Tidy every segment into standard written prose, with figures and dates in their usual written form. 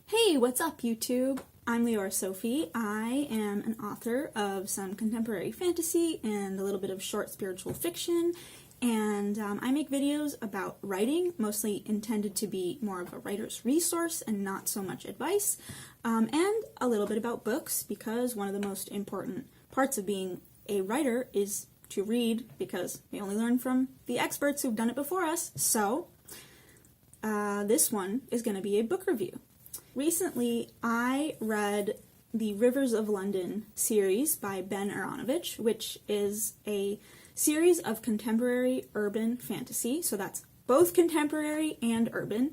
Hey, what's up, YouTube? I'm Liora Sophie. I am an author of some contemporary fantasy and a little bit of short spiritual fiction, and I make videos about writing, mostly intended to be more of a writer's resource and not so much advice, and a little bit about books, because one of the most important parts of being a writer is to read, because we only learn from the experts who've done it before us. So this one is going to be a book review. Recently, I read the Rivers of London series by Ben Aronovich, which is a series of contemporary urban fantasy. So that's both contemporary and urban.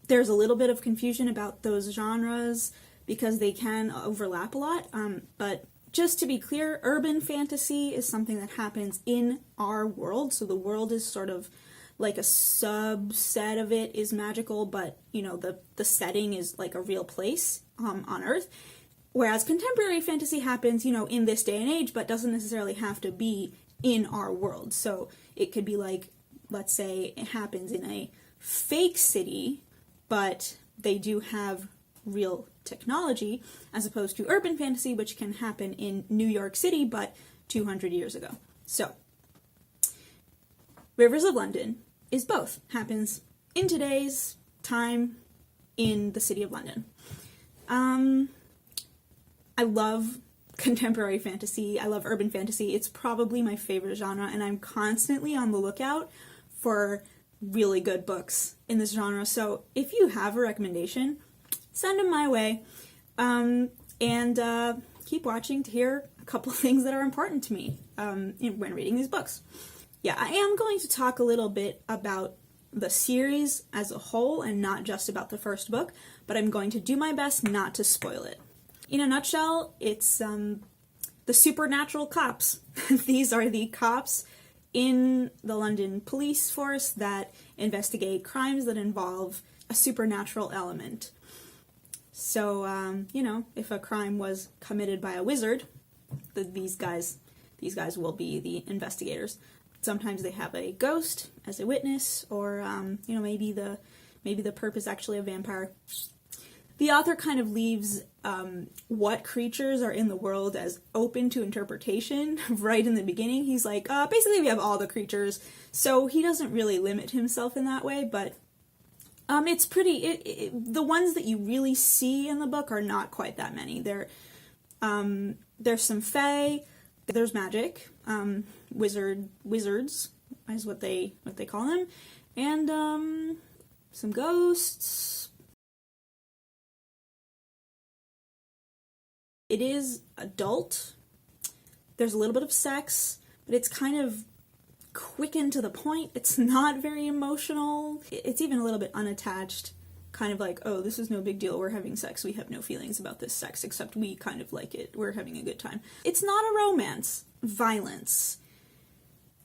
There's a little bit of confusion about those genres because they can overlap a lot, but just to be clear, urban fantasy is something that happens in our world. So the world is sort of like a subset of it is magical, but you know, the setting is like a real place on Earth. Whereas contemporary fantasy happens, you know, in this day and age, but doesn't necessarily have to be in our world. So it could be like, let's say it happens in a fake city, but they do have real technology, as opposed to urban fantasy, which can happen in New York City, but 200 years ago. So Rivers of London is both. Happens in today's time in the city of London. I love contemporary fantasy. I love urban fantasy. It's probably my favorite genre, and I'm constantly on the lookout for really good books in this genre. So if you have a recommendation, send them my way. And keep watching to hear a couple things that are important to me when reading these books. Yeah, I am going to talk a little bit about the series as a whole and not just about the first book, but I'm going to do my best not to spoil it. In a nutshell, it's the supernatural cops. These are the cops in the London police force that investigate crimes that involve a supernatural element. So, you know, if a crime was committed by a wizard, these guys will be the investigators. Sometimes they have a ghost as a witness, or you know, maybe the perp is actually a vampire. The author kind of leaves what creatures are in the world as open to interpretation right in the beginning. He's like, basically we have all the creatures, so he doesn't really limit himself in that way, but it's pretty, the ones that you really see in the book are not quite that many. There's some fae, there's magic, wizards is what they call them, and some ghosts. It is adult. There's a little bit of sex, but it's kind of quick and to the point. It's not very emotional. It's even a little bit unattached, kind of like, oh, this is no big deal, we're having sex, we have no feelings about this sex, except we kind of like it, we're having a good time. It's not a romance. Violence.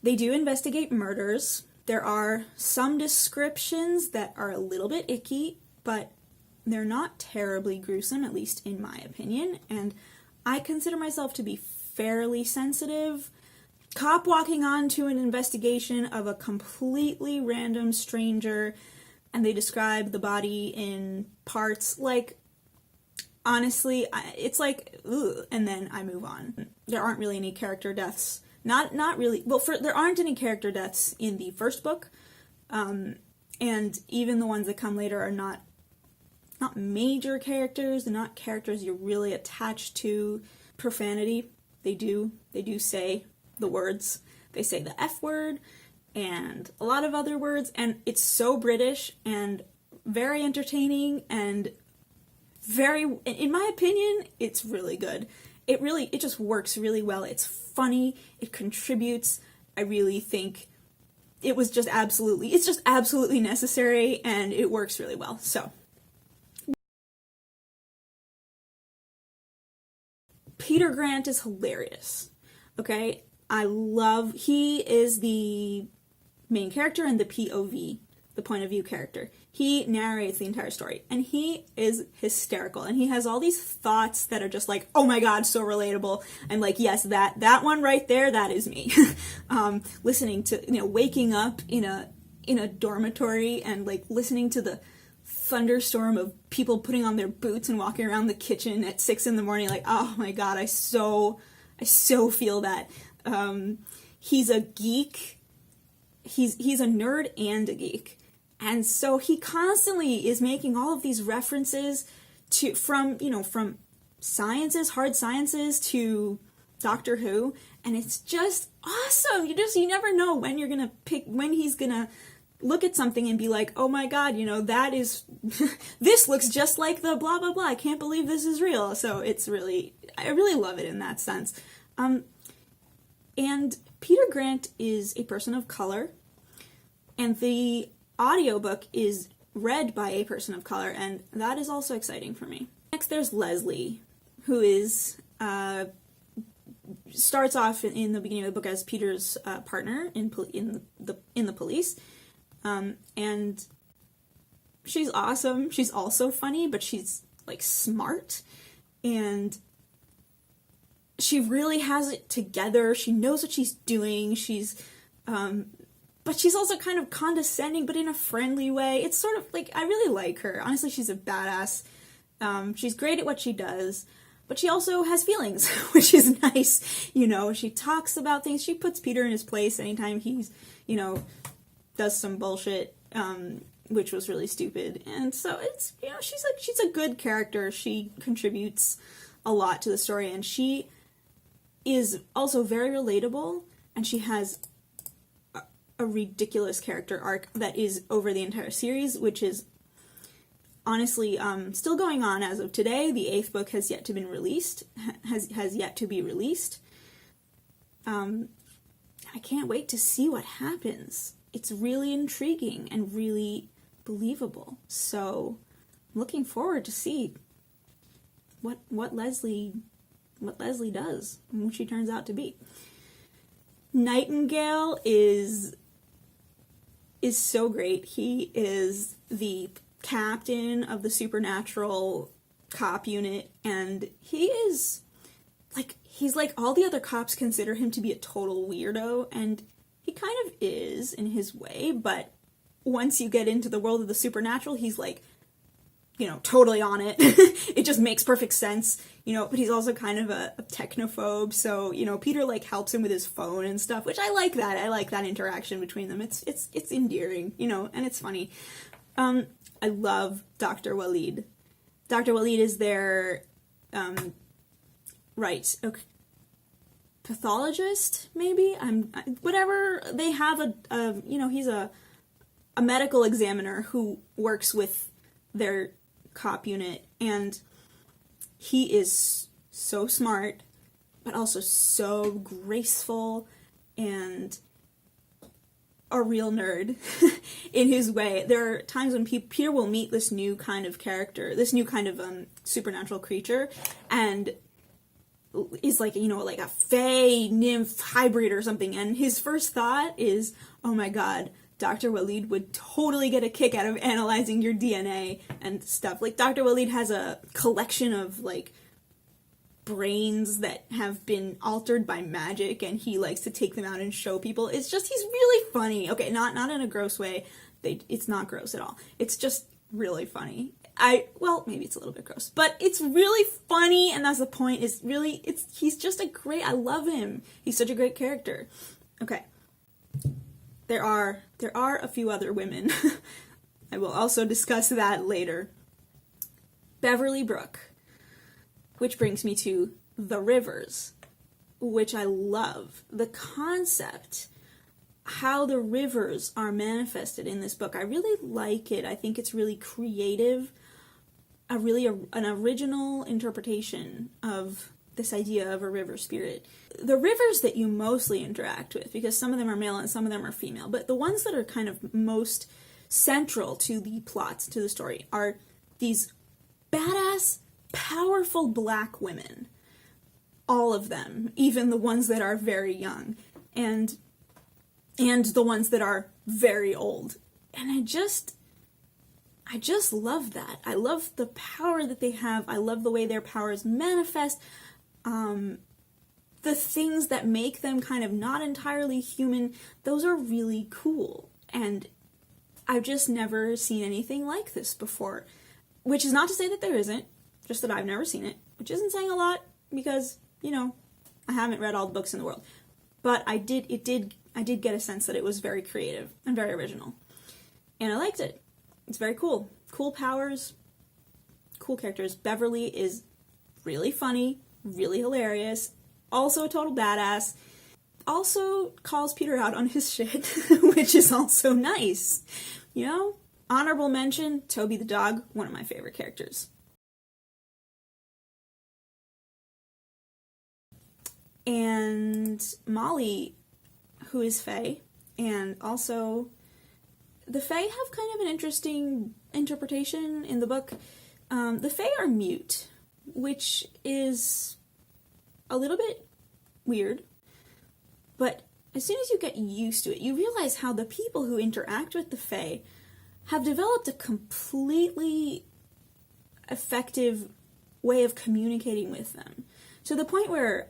They do investigate murders. There are some descriptions that are a little bit icky, but they're not terribly gruesome, at least in my opinion, and I consider myself to be fairly sensitive. Cop walking on to an investigation of a completely random stranger, and they describe the body in parts, like, honestly, it's like, ugh, and then I move on. There aren't really any character deaths. Not really. Well, there aren't any character deaths in the first book, and even the ones that come later are not major characters. They're not characters you're really attached to. Profanity. They do say the words. They say the F word and a lot of other words, and it's so British and very entertaining and very, in my opinion, it's really good. It just works really well. It's funny, it contributes. I really think it's just absolutely necessary, and it works really well. So Peter Grant is hilarious. Okay? He is the main character and the POV, the point of view character. He narrates the entire story, and he is hysterical, and he has all these thoughts that are just like, oh my god, so relatable. I'm like, yes, that one right there, that is me. Listening to, you know, waking up in a dormitory and like listening to the thunderstorm of people putting on their boots and walking around the kitchen at 6 a.m. Like, oh my god, I so feel that. He's a geek. He's a nerd and a geek. And so he constantly is making all of these references from sciences, hard sciences, to Doctor Who, and it's just awesome. You never know when he's gonna look at something and be like, oh my god, that is, this looks just like the blah blah blah, I can't believe this is real. So I really love it in that sense. And Peter Grant is a person of color, and the audiobook is read by a person of color, and that is also exciting for me. Next, there's Leslie, who is starts off in the beginning of the book as Peter's partner in the police, and she's awesome. She's also funny, but she's like smart, and she really has it together. She knows what she's doing. But she's also kind of condescending, but in a friendly way. It's sort of like, I really like her. Honestly, she's a badass. She's great at what she does, but she also has feelings, which is nice. She talks about things. She puts Peter in his place anytime he's, does some bullshit, which was really stupid. And so it's, she's a good character. She contributes a lot to the story, and she is also very relatable, and she has a ridiculous character arc that is over the entire series, which is honestly still going on as of today. The 8th book has yet to be released. I can't wait to see what happens. It's really intriguing and really believable. So I'm looking forward to see what Leslie does and what she turns out to be. Nightingale is so great. He is the captain of the supernatural cop unit, and he's like all the other cops consider him to be a total weirdo, and he kind of is in his way, but once you get into the world of the supernatural, he's like, totally on it. It just makes perfect sense, but he's also kind of a technophobe, so, Peter, helps him with his phone and stuff, which I like that. I like that interaction between them. It's endearing, and it's funny. I love Dr. Waleed. Dr. Waleed is their, pathologist, maybe? Whatever, they have he's a medical examiner who works with their cop unit, and he is so smart, but also so graceful and a real nerd in his way. There are times when Peter will meet this new kind of character, this new kind of supernatural creature, and is like a fae nymph hybrid or something, and his first thought is, oh my god, Dr. Waleed would totally get a kick out of analyzing your DNA and stuff. Dr. Waleed has a collection of, brains that have been altered by magic, and he likes to take them out and show people. It's just, he's really funny. Okay, not in a gross way. It's not gross at all. It's just really funny. Maybe it's a little bit gross, but it's really funny, and that's the point, he's just I love him. He's such a great character. Okay. There are a few other women. I will also discuss that later. Beverly Brooke, which brings me to the rivers, which I love. The concept, how the rivers are manifested in this book, I really like it. I think it's really creative, an original interpretation of this idea of a river spirit. The rivers that you mostly interact with, because some of them are male and some of them are female, but the ones that are kind of most central to the plots, to the story, are these badass, powerful black women. All of them, even the ones that are very young, and the ones that are very old. And I just love that. I love the power that they have. I love the way their powers manifest. The things that make them kind of not entirely human, those are really cool. And I've just never seen anything like this before. Which is not to say that there isn't, just that I've never seen it, which isn't saying a lot because, I haven't read all the books in the world. But I did get a sense that it was very creative and very original. And I liked it. It's very cool. Cool powers, cool characters. Beverly is really funny, really hilarious, also a total badass. Also calls Peter out on his shit, which is also nice. Honorable mention, Toby the dog, one of my favorite characters. And Molly, who is Fae, and also the Fae have kind of an interesting interpretation in the book. The Fae are mute, which is a little bit weird, but as soon as you get used to it, you realize how the people who interact with the Fae have developed a completely effective way of communicating with them. To the point where,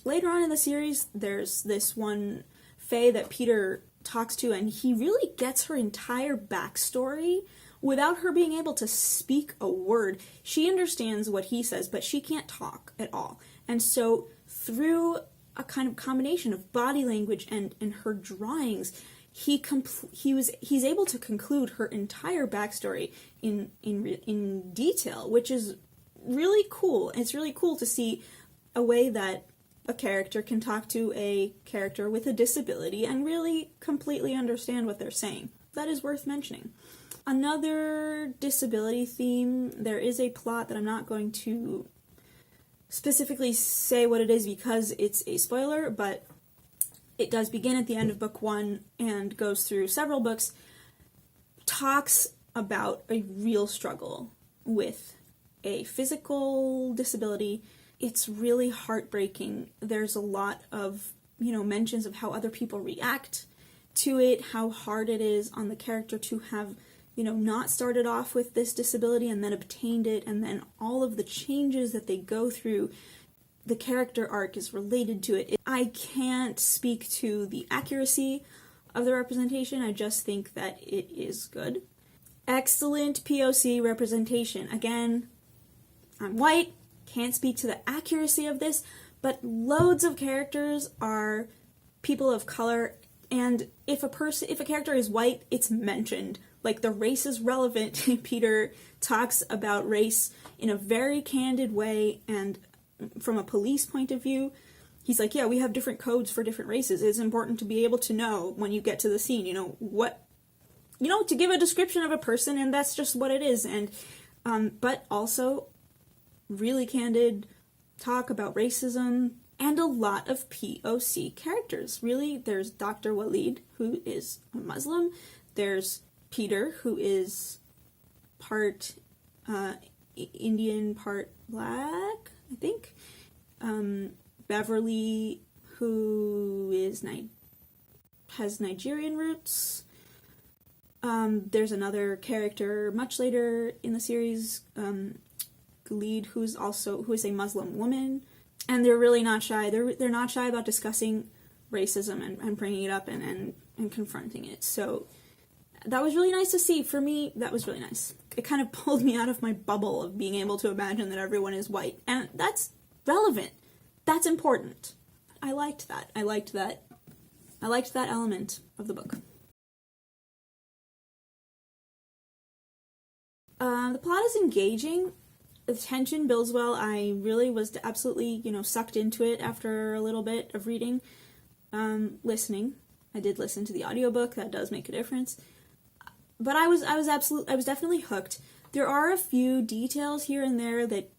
later on in the series, there's this one Fae that Peter talks to, and he really gets her entire backstory without her being able to speak a word. She understands what he says, but she can't talk at all. And so, through a kind of combination of body language and her drawings, he's able to conclude her entire backstory in detail, which is really cool. It's really cool to see a way that a character can talk to a character with a disability and really completely understand what they're saying. That is worth mentioning. Another disability theme, there is a plot that I'm not going to specifically say what it is because it's a spoiler, but it does begin at the end of book 1 and goes through several books, talks about a real struggle with a physical disability. It's really heartbreaking. There's a lot of, mentions of how other people react to it, how hard it is on the character to have, not started off with this disability and then obtained it, and then all of the changes that they go through. The character arc is related to it. I can't speak to the accuracy of the representation, I just think that it is good. Excellent POC representation. Again, I'm white, can't speak to the accuracy of this, but loads of characters are people of color, and if a character is white, it's mentioned. Like, the race is relevant. Peter talks about race in a very candid way, and from a police point of view, he's like, yeah, we have different codes for different races. It's important to be able to know when you get to the scene, to give a description of a person, and that's just what it is. And, but also really candid talk about racism and a lot of POC characters. Really, there's Dr. Walid, who is a Muslim. There's Peter, who is part Indian, part black, I think. Beverly, who has Nigerian roots. There's another character much later in the series, Ghalid, who is a Muslim woman, and they're really not shy. They're not shy about discussing racism and bringing it up and confronting it. So that was really nice to see. For me, that was really nice. It kind of pulled me out of my bubble of being able to imagine that everyone is white, and that's relevant. That's important. I liked that. I liked that element of the book. The plot is engaging. The tension builds well. I really was absolutely, sucked into it after a little bit of reading. Listening. I did listen to the audiobook. That does make a difference. But I was definitely hooked. There are a few details here and there that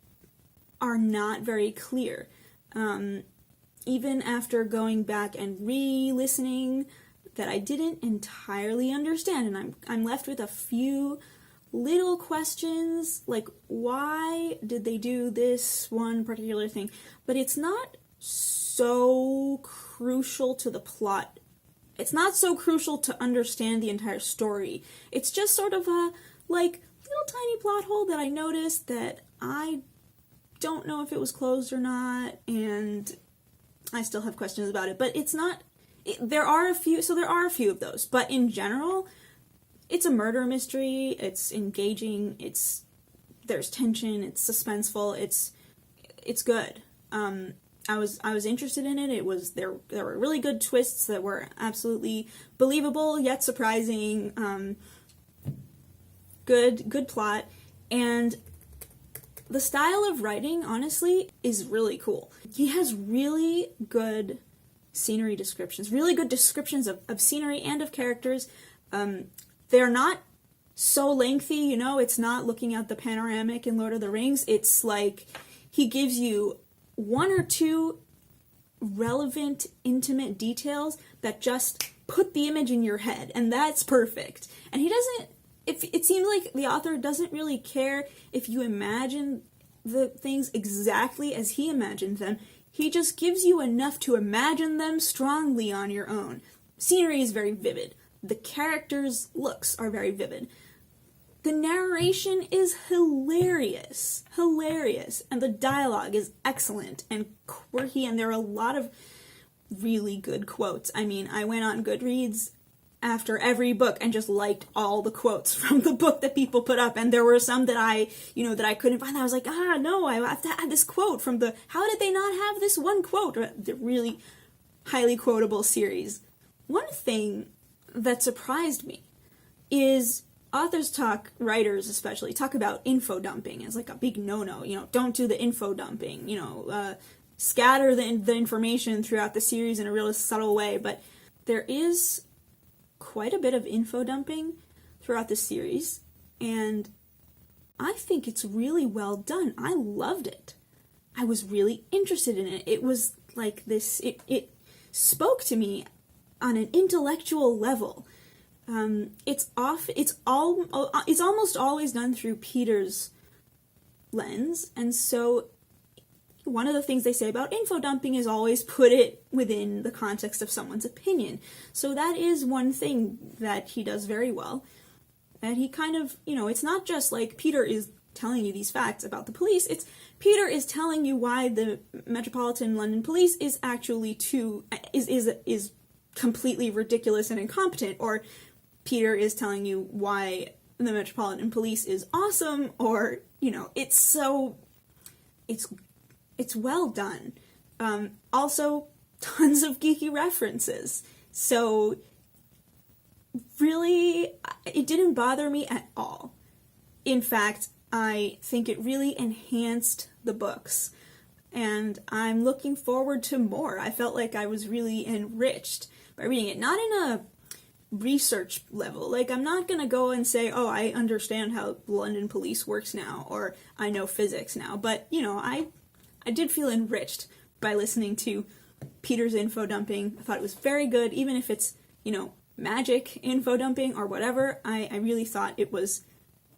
are not very clear. Even after going back and re-listening, that I didn't entirely understand, and I'm left with a few little questions, like, why did they do this one particular thing? But it's not so crucial to the plot. It's not so crucial to understand the entire story. It's just sort of a, little tiny plot hole that I noticed that I don't know if it was closed or not, and I still have questions about it. But it's not, there are a few of those. But in general, it's a murder mystery, it's engaging, there's tension, it's suspenseful, it's good. I was interested in it. There were really good twists that were absolutely believable yet surprising. Good plot, and the style of writing, honestly, is really cool. He has really good scenery descriptions, really good descriptions of scenery and of characters. They're not so lengthy, it's not looking at the panoramic in Lord of the Rings. It's like he gives you one or two relevant, intimate details that just put the image in your head, and that's perfect. And he doesn't, it seems like the author doesn't really care if you imagine the things exactly as he imagined them. He just gives you enough to imagine them strongly on your own. Scenery is very vivid. The characters' looks are very vivid. The narration is hilarious, and the dialogue is excellent and quirky, and there are a lot of really good quotes. I mean, I went on Goodreads after every book and just liked all the quotes from the book that people put up, and there were some that I couldn't find. I was like, no, I have to add this quote from how did they not have this one quote? The really highly quotable series. One thing that surprised me is authors writers especially, talk about info dumping as like a big no-no. Don't do the info dumping, scatter the information throughout the series in a real subtle way, but there is quite a bit of info dumping throughout the series, and I think it's really well done. I loved it. I was really interested in it. It was like this, it spoke to me on an intellectual level. It's almost always done through Peter's lens, and so one of the things they say about info dumping is always put it within the context of someone's opinion. So that is one thing that he does very well. And he kind of, it's not just like Peter is telling you these facts about the police, it's Peter is telling you why the Metropolitan London Police is actually is completely ridiculous and incompetent, or Peter is telling you why the Metropolitan Police is awesome, or, it's well done. Also, tons of geeky references. So, really, it didn't bother me at all. In fact, I think it really enhanced the books. And I'm looking forward to more. I felt like I was really enriched by reading it. Not in a research level. Like, I'm not gonna go and say, oh, I understand how London police works now, or I know physics now. But, I did feel enriched by listening to Peter's info dumping. I thought it was very good, even if it's, magic info dumping or whatever. I really thought it was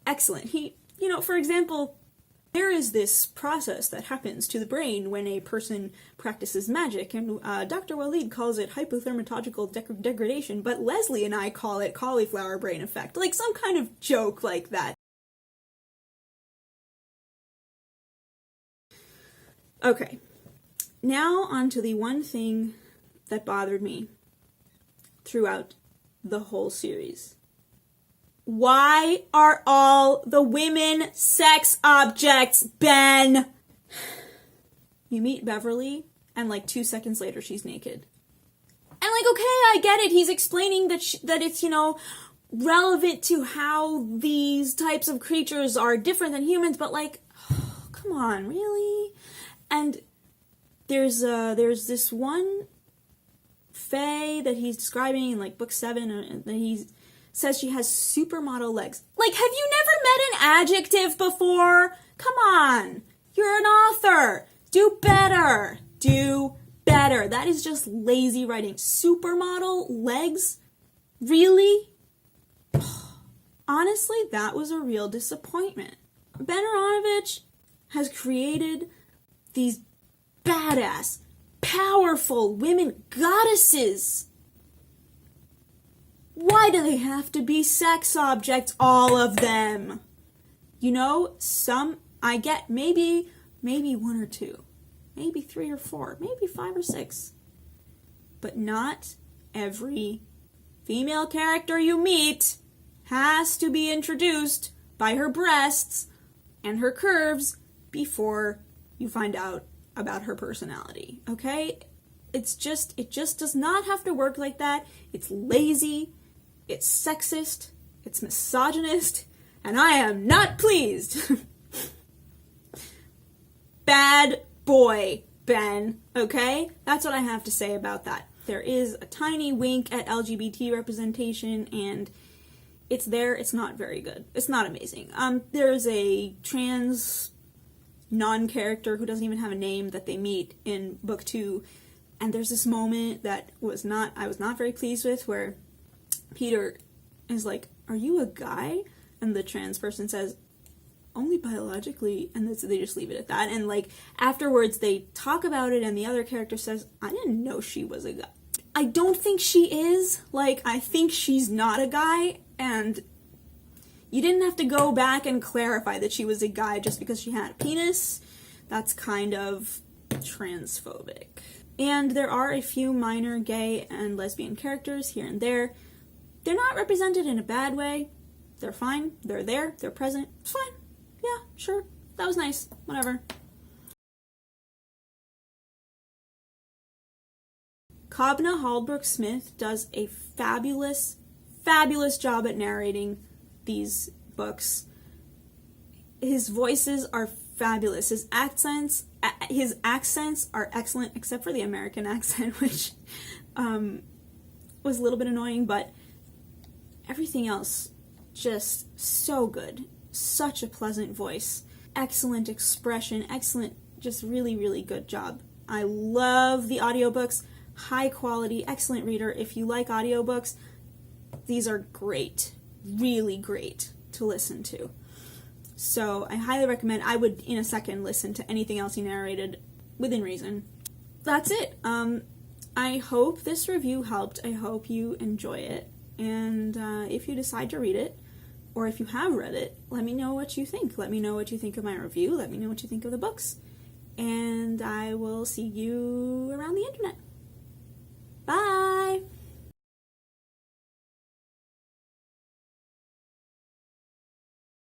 excellent. He, for example, there is this process that happens to the brain when a person practices magic, and Dr. Waleed calls it hypothermatological degradation, but Leslie and I call it cauliflower brain effect, like some kind of joke like that. Okay, now on to the one thing that bothered me throughout the whole series. Why are all the women sex objects, Ben? You meet Beverly, and 2 seconds later she's naked. And okay, I get it, he's explaining that it's, relevant to how these types of creatures are different than humans, but come on, really? And there's this one fae that he's describing in book 7, that he says she has supermodel legs. Have you never met an adjective before? Come on, you're an author. Do better. That is just lazy writing. Supermodel legs? Really? Honestly, that was a real disappointment. Ben Aronovich has created these badass, powerful women goddesses. Why do they have to be sex objects, all of them? Some, I get, maybe 1 or 2, maybe 3 or 4, maybe 5 or 6. But not every female character you meet has to be introduced by her breasts and her curves before you find out about her personality, okay? It just does not have to work like that. It's lazy, it's sexist, it's misogynist, and I am not pleased. Bad boy, Ben, okay? That's what I have to say about that. There is a tiny wink at LGBT representation, and it's there. It's not very good. It's not amazing. There's a trans non-character who doesn't even have a name that they meet in book 2, and there's this moment that I was not very pleased with, where Peter is like, "Are you a guy?" And the trans person says, "Only biologically," and they just leave it at that. And like afterwards they talk about it, and the other character says, "I didn't know she was a guy." I don't think she is. Like, I think she's not a guy, and you didn't have to go back and clarify that she was a guy just because she had a penis. That's kind of transphobic. And there are a few minor gay and lesbian characters here and there. They're not represented in a bad way. They're fine. They're there. They're present. It's fine. Yeah, sure. That was nice. Whatever. Kobna Hallbrook-Smith does a fabulous, fabulous job at narrating these books. His voices are fabulous. His accents are excellent, except for the American accent, which was a little bit annoying, but everything else just so good. Such a pleasant voice. Excellent expression. Excellent, just really, really good job. I love the audiobooks. High quality, excellent reader. If you like audiobooks, these are great. Really great to listen to. So I highly recommend. I would, in a second, listen to anything else he narrated within reason. That's it. I hope this review helped. I hope you enjoy it. And if you decide to read it, or if you have read it, let me know what you think. Let me know what you think of my review. Let me know what you think of the books. And I will see you around the internet.